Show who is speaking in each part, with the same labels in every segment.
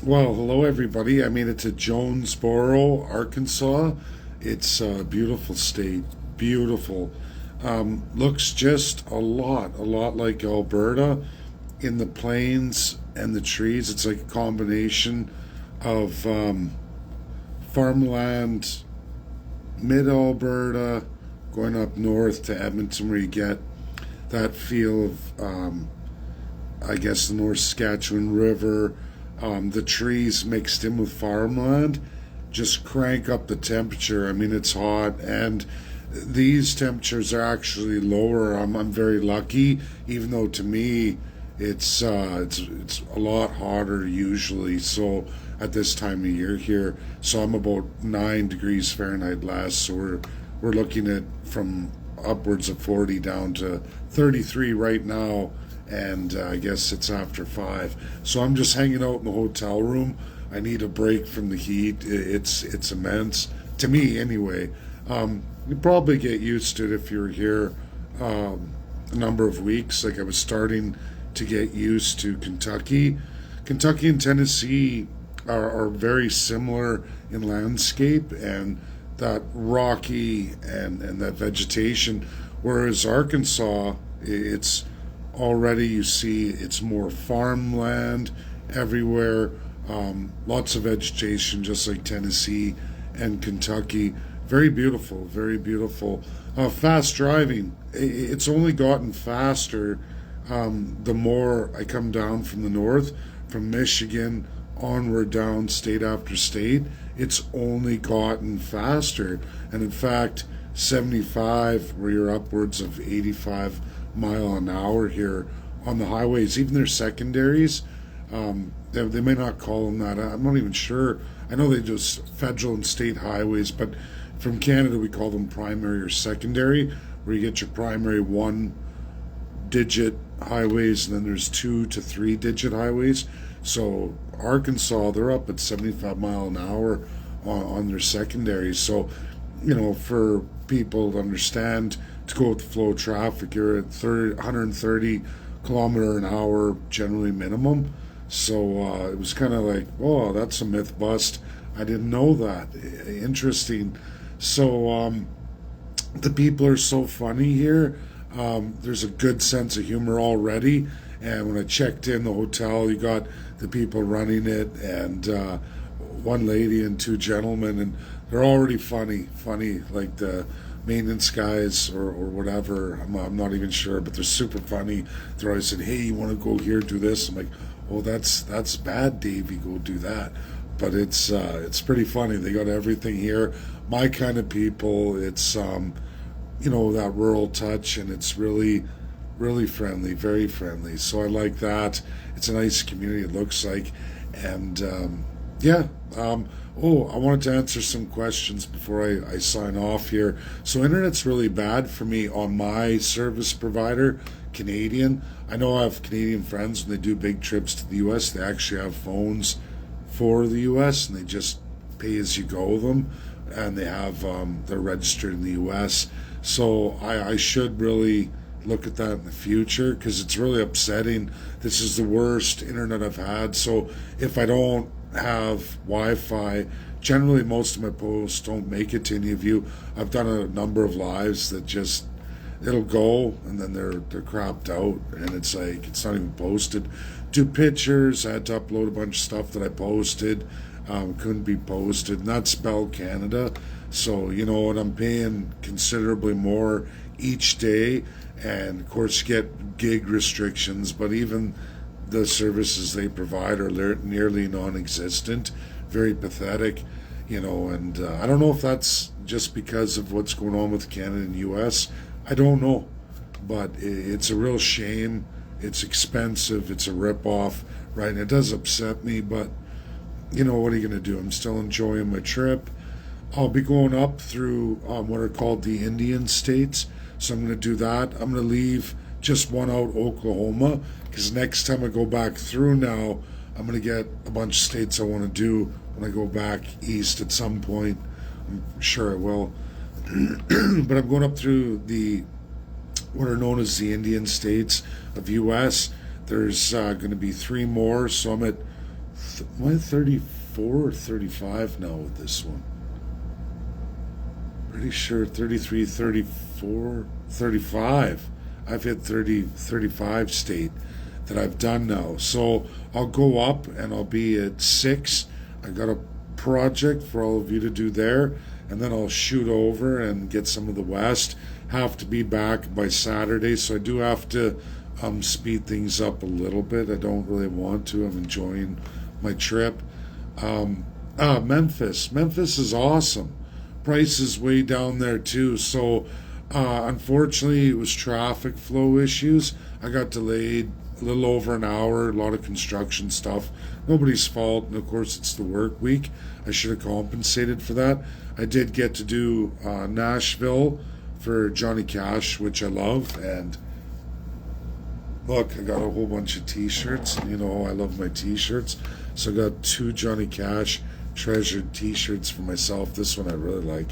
Speaker 1: Well, hello everybody. I made it to Jonesboro, Arkansas. It's a beautiful state. Beautiful. Looks just a lot like Alberta in the plains and the trees. It's like a combination of farmland, mid Alberta, going up north to Edmonton, where you get that feel of, I guess, the North Saskatchewan River, the trees mixed in with farmland just crank up the temperature. I mean, it's hot, and these temperatures are actually lower. I'm very lucky, even though to me it's a lot hotter usually. So at this time of year here, so I'm about 9 degrees Fahrenheit less. So we're looking at from upwards of 40 down to 33 right now, and I guess it's after 5. So I'm just hanging out in the hotel room. I need a break from the heat. It's immense to me anyway. You probably get used to it if you're here a number of weeks. Like I was starting to get used to Kentucky. Kentucky and Tennessee are very similar in landscape and that rocky and that vegetation, whereas Arkansas, it's already, you see it's more farmland everywhere, lots of vegetation, just like Tennessee and Kentucky. Very beautiful, very beautiful. Fast driving, it's only gotten faster the more I come down from the north, from Michigan onward down state after state. It's only gotten faster. And in fact, 75, where you're upwards of 85 mile an hour here on the highways, even their secondaries, they may not call them that. I'm not even sure. I know they just federal and state highways, but from Canada we call them primary or secondary, where you get your primary 1 digit highways, and then there's 2 to 3 digit highways. So Arkansas, they're up at 75 mile an hour on their secondaries. So, for people to understand, to go with the flow of traffic, you're at 130 kilometer an hour generally minimum. So it was kind of like, oh, that's a myth bust. I didn't know that. Interesting. So the people are so funny here. There's a good sense of humor already. And when I checked in the hotel, you got the people running it, and one lady and 2 gentlemen, and they're already funny, like the maintenance guys or whatever. I'm not even sure, but they're super funny. They're always saying, "Hey, you want to go here, do this?" I'm like, "Oh, that's bad, Davey. Go do that." But it's pretty funny. They got everything here. My kind of people. It's that rural touch, and it's really friendly, very friendly. So I like that. It's a nice community, it looks like. And yeah. I wanted to answer some questions before I sign off here. So internet's really bad for me on my service provider, Canadian. I know I have Canadian friends. When they do big trips to the US, they actually have phones for the US, and they just pay as you go them, and they have they're registered in the US. So I should really look at that in the future, because it's really upsetting. This is the worst internet I've had. So if I don't have Wi-Fi, generally most of my posts don't make it to any of you. I've done a number of lives that just, it'll go and then they're crapped out, and it's like it's not even posted. Do pictures, I had to upload a bunch of stuff that I posted, couldn't be posted, and that's Bell Canada. So and I'm paying considerably more each day, and of course you get gig restrictions, but even the services they provide are nearly non-existent. Very pathetic, and I don't know if that's just because of what's going on with Canada and US. I don't know, but it's a real shame. It's expensive. It's a rip-off, right? And it does upset me, but what are you going to do? I'm still enjoying my trip. I'll be going up through what are called the Indian states, so I'm going to do that. I'm going to leave just one out, Oklahoma, because next time I go back through now, I'm going to get a bunch of states I want to do when I go back east at some point. I'm sure I will. But I'm going up through what are known as the Indian states of U.S. There's going to be 3 more, so I'm at Am I 34 or 35 now with this one? Pretty sure 33, 34, 35. I've hit 30, 35 state that I've done now. So I'll go up and I'll be at 6. I got a project for all of you to do there, and then I'll shoot over and get some of the West. Have to be back by Saturday, so I do have to speed things up a little bit. I don't really want to. I'm enjoying my trip. Memphis. Memphis is awesome. Price is way down there too. So, unfortunately, it was traffic flow issues. I got delayed a little over an hour. A lot of construction stuff. Nobody's fault, and of course, it's the work week. I should have compensated for that. I did get to do Nashville for Johnny Cash, which I love, and look, I got a whole bunch of t-shirts. You know, I love my t-shirts. So I got 2 Johnny Cash treasured t-shirts for myself. This one I really like.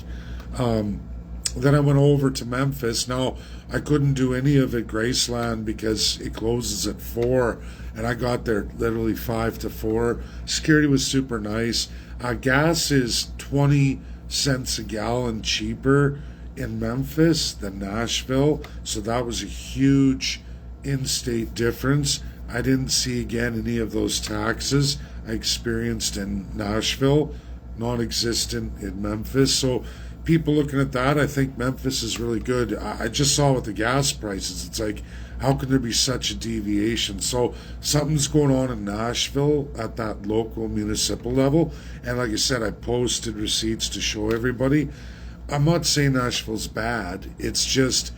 Speaker 1: Then I went over to Memphis. Now, I couldn't do any of it Graceland because it closes at 4, and I got there literally 5 to 4. Security was super nice. Gas is 20 cents a gallon cheaper in Memphis than Nashville, so that was a huge in-state difference. I didn't see again any of those taxes I experienced in Nashville, non-existent in Memphis. So people looking at that, I think Memphis is really good. I just saw with the gas prices, it's like, how can there be such a deviation? So something's going on in Nashville at that local municipal level. And like I said, I posted receipts to show everybody. I'm not saying Nashville's bad. It's just,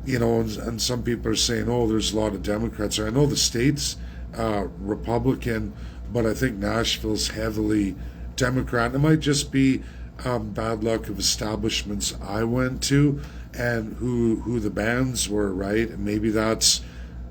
Speaker 1: you know, and some people are saying, oh, there's a lot of Democrats. I know the state's Republican, but I think Nashville's heavily Democrat. It might just be bad luck of establishments I went to and who the bands were, right? And maybe that's,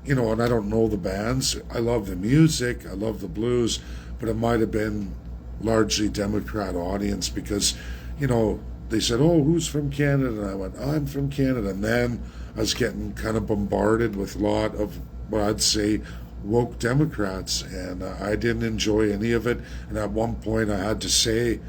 Speaker 1: you know, and I don't know the bands. I love the music, I love the blues, but it might have been largely Democrat audience because, you know, they said, oh, who's from Canada? And I went, I'm from Canada. And then I was getting kind of bombarded with a lot of what I'd say woke Democrats, and I didn't enjoy any of it. And at one point I had to say,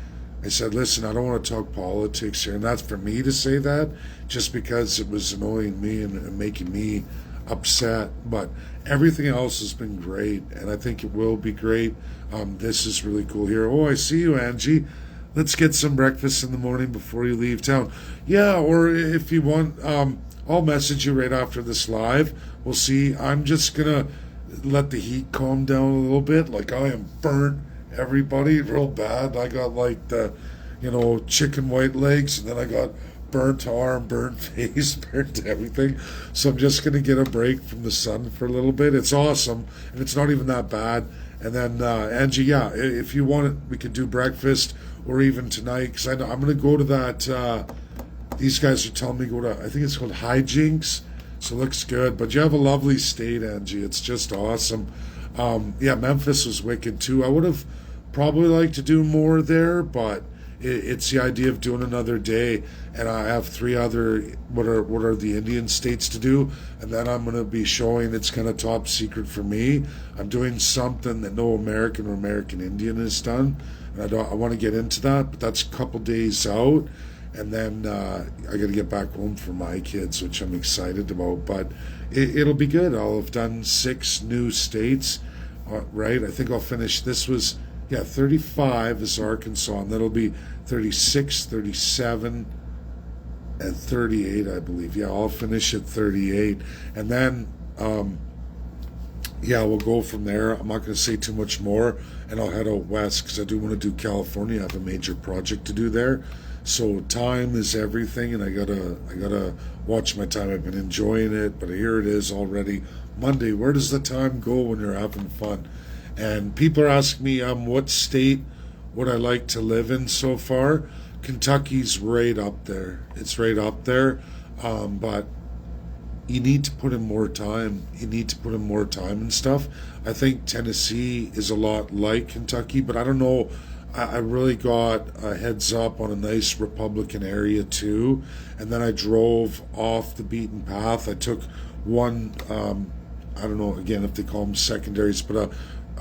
Speaker 1: I said, listen, I don't want to talk politics here. And that's for me to say that, just because it was annoying me and making me upset. But everything else has been great, and I think it will be great. This is really cool here. Oh, I see you, Angie. Let's get some breakfast in the morning before you leave town. Yeah, or if you want, I'll message you right after this live. We'll see. I'm just going to let the heat calm down a little bit. Like, I am burnt, everybody, real bad. I got like the, you know, chicken white legs, and then I got burnt arm, burnt face, burnt everything. So I'm just going to get a break from the sun for a little bit. It's awesome, and it's not even that bad. And then, Angie, yeah, if you want it, we could do breakfast, or even tonight, because I'm going to go to that, these guys are telling me to go to, I think it's called Hijinks, so it looks good. But you have a lovely state, Angie. It's just awesome. Yeah, Memphis was wicked, too. I would have probably liked to do more there, but it's the idea of doing another day, and I have 3 other what are the Indian states to do, and then I'm going to be showing, it's kind of top secret for me. I'm doing something that no American or American Indian has done, and I want to get into that, but that's a couple days out, and then I got to get back home for my kids, which I'm excited about. But it'll be good. I'll have done 6 new states, right? I think I'll finish. This was 35 is Arkansas, and that'll be 36, 37, and 38, I believe. Yeah, I'll finish at 38. And then, we'll go from there. I'm not going to say too much more, and I'll head out west because I do want to do California. I have a major project to do there. So time is everything, and I gotta watch my time. I've been enjoying it, but here it is already Monday. Where does the time go when you're having fun? And people are asking me, what state would I like to live in so far? Kentucky's right up there. It's right up there. But you need to put in more time. You need to put in more time and stuff. I think Tennessee is a lot like Kentucky, but I don't know. I really got a heads up on a nice Republican area too. And then I drove off the beaten path. I took one, I don't know, again, if they call them secondaries, but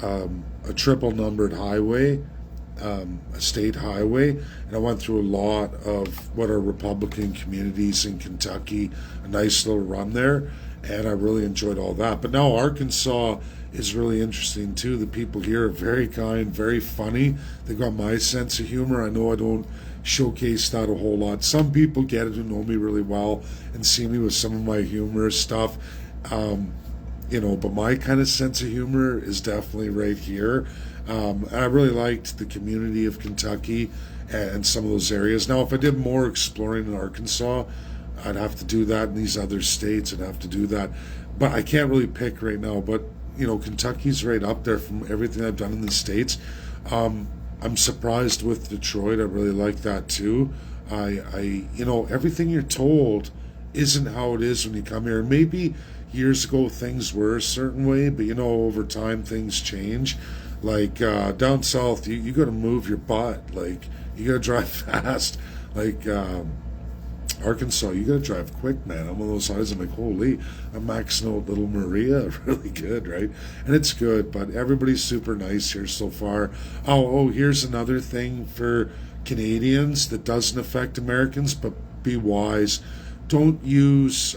Speaker 1: a triple numbered highway, a state highway, and I went through a lot of what are Republican communities in Kentucky, a nice little run there, and I really enjoyed all that. But now Arkansas is really interesting too. The people here are very kind, very funny. They got my sense of humor. I know I don't showcase that a whole lot. Some people get it who know me really well and see me with some of my humorous stuff. But my kind of sense of humor is definitely right here. I really liked the community of Kentucky and some of those areas. Now, if I did more exploring in Arkansas, I'd have to do that in these other states. I'd have to do that. But I can't really pick right now. But, Kentucky's right up there from everything I've done in the States. I'm surprised with Detroit. I really like that too. Everything you're told isn't how it is when you come here. Maybe years ago things were a certain way, but over time things change. Like down south, you got to move your butt. Like you got to drive fast. Like Arkansas, you got to drive quick, man. I'm on those sides. I'm like, holy, I'm maxing out Little Maria, really good, right? And it's good, but everybody's super nice here so far. Here's another thing for Canadians that doesn't affect Americans, but be wise. Don't use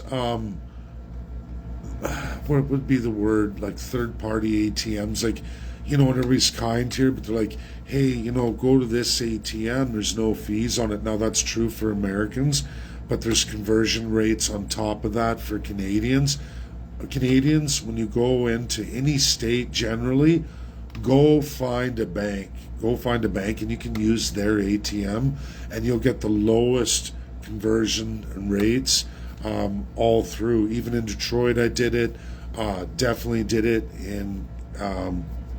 Speaker 1: what would be the word, like third party ATMs, like and everybody's kind here, but they're like, hey, go to this ATM, there's no fees on it. Now that's true for Americans, but there's conversion rates on top of that for Canadians. Canadians, when you go into any state generally, go find a bank. Go find a bank and you can use their ATM and you'll get the lowest conversion rates all through. Even in Detroit, I did it. Definitely did it in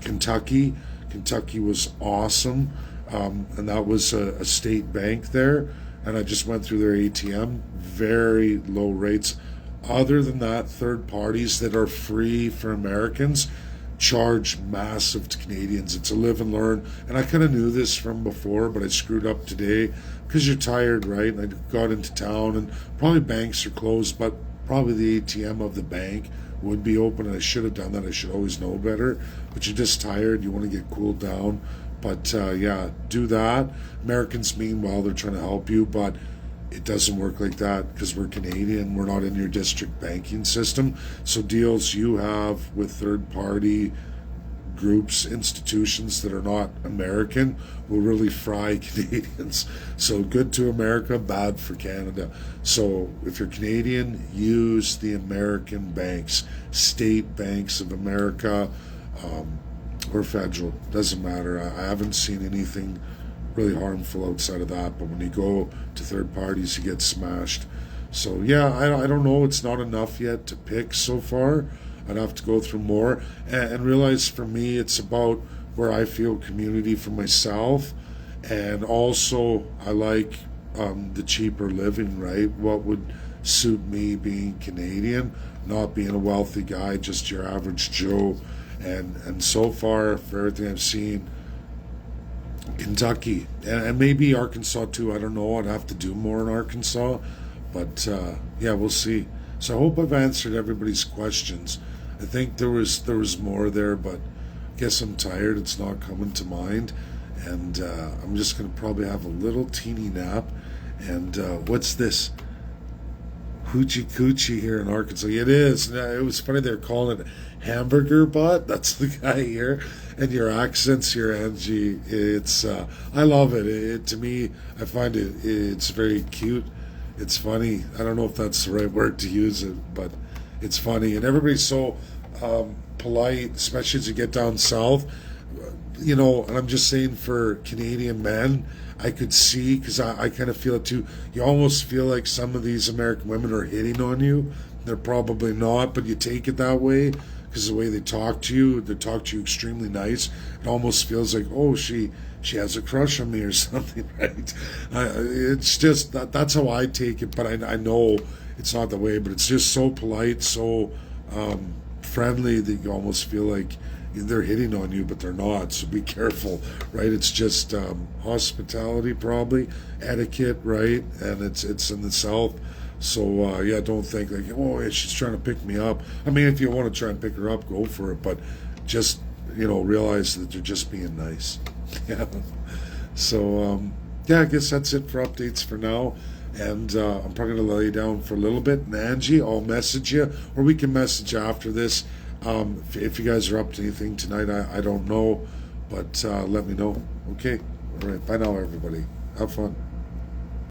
Speaker 1: Kentucky. Kentucky was awesome, and that was a state bank there. And I just went through their ATM. Very low rates. Other than that, third parties that are free for Americans charge massive to Canadians. It's a live and learn. And I kind of knew this from before, but I screwed up today because you're tired, right? And I got into town, and probably banks are closed, but probably the ATM of the bank would be open, and I should have done that. I should always know better, but you're just tired. You want to get cooled down. But do that. Americans, meanwhile, they're trying to help you, but it doesn't work like that because we're Canadian. We're not in your district banking system. So deals you have with third-party groups, institutions that are not American will really fry Canadians. So good to America, bad for Canada. So if you're Canadian, use the American banks, state banks of America, or federal. Doesn't matter. I haven't seen anything really harmful outside of that, but when you go to third parties, you get smashed. So I don't know. It's not enough yet to pick so far. I'd have to go through more and realize for me it's about where I feel community for myself, and also I like the cheaper living, right? What would suit me being Canadian, not being a wealthy guy, just your average Joe. And so far, for everything I've seen, Kentucky and maybe Arkansas too. I don't know. I'd have to do more in Arkansas, but we'll see. So I hope I've answered everybody's questions. I think there was more there, but I guess I'm tired. It's not coming to mind, and I'm just gonna probably have a little teeny nap. And what's this? Hoochie Coochie here in Arkansas. It is. It was funny they're calling it hamburger butt. That's the guy here. And your accents here, Angie. It's I love it. To me, I find it's very cute. It's funny. I don't know if that's the right word to use it, but it's funny. And everybody's so polite, especially as you get down south. And I'm just saying for Canadian men, I could see, because I kind of feel it too. You almost feel like some of these American women are hitting on you. They're probably not, but you take it that way because the way they talk to you extremely nice. It almost feels like, oh, she has a crush on me or something, right? It's just that's how I take it, but I know it's not the way. But it's just so polite, so friendly that you almost feel like they're hitting on you, but they're not. So be careful, right? It's just hospitality, probably etiquette, right? And it's in the South. So don't think like, oh, she's trying to pick me up. I mean, if you want to try and pick her up, go for it. But just realize that they're just being nice. Yeah. So, yeah, I guess that's it for updates for now. And I'm probably going to lay down for a little bit. And Angie, I'll message you, or we can message after this. If you guys are up to anything tonight, I don't know. But let me know. Okay. All right. Bye now, everybody. Have fun.